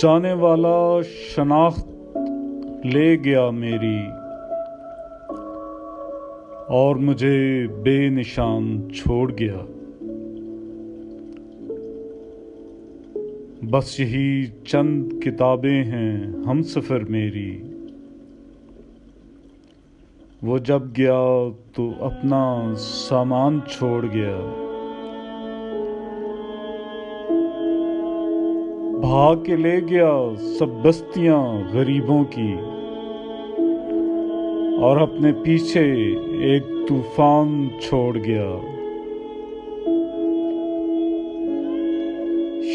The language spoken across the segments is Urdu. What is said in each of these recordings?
جانے والا شناخت لے گیا میری، اور مجھے بے نشان چھوڑ گیا۔ بس یہی چند کتابیں ہیں ہم سفر میری، وہ جب گیا تو اپنا سامان چھوڑ گیا۔ بھاگ کے لے گیا سب بستیاں غریبوں کی، اور اپنے پیچھے ایک طوفان چھوڑ گیا۔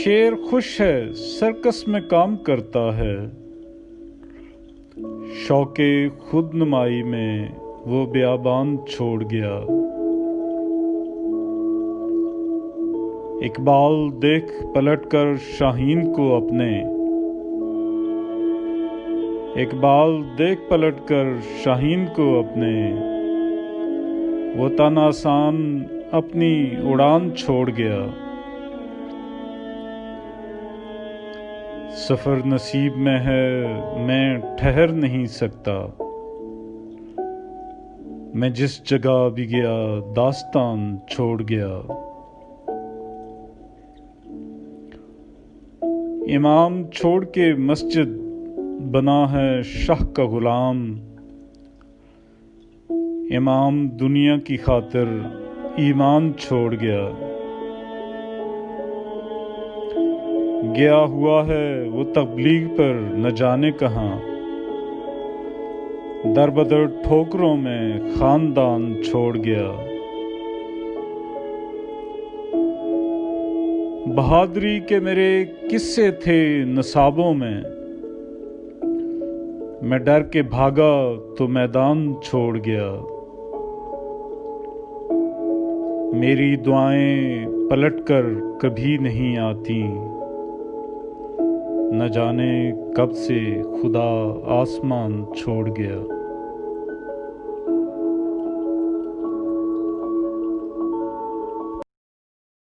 شیر خوش ہے سرکس میں کام کرتا ہے، شوق خود نمائی میں وہ بیابان چھوڑ گیا۔ اقبال دیکھ پلٹ کر شاہین کو اپنے، اقبال دیکھ پلٹ کر شاہین کو اپنے، وہ تن آسان اپنی اڑان چھوڑ گیا۔ سفر نصیب میں ہے میں ٹھہر نہیں سکتا، میں جس جگہ بھی گیا داستان چھوڑ گیا۔ امام چھوڑ کے مسجد بنا ہے شاہ کا غلام، امام دنیا کی خاطر ایمان چھوڑ گیا۔ گیا ہوا ہے وہ تبلیغ پر نہ جانے کہاں، در بدر ٹھوکروں میں خاندان چھوڑ گیا۔ بہادری کے میرے قصے تھے نصابوں میں ڈر کے بھاگا تو میدان چھوڑ گیا۔ میری دعائیں پلٹ کر کبھی نہیں آتی، نہ جانے کب سے خدا آسمان چھوڑ گیا۔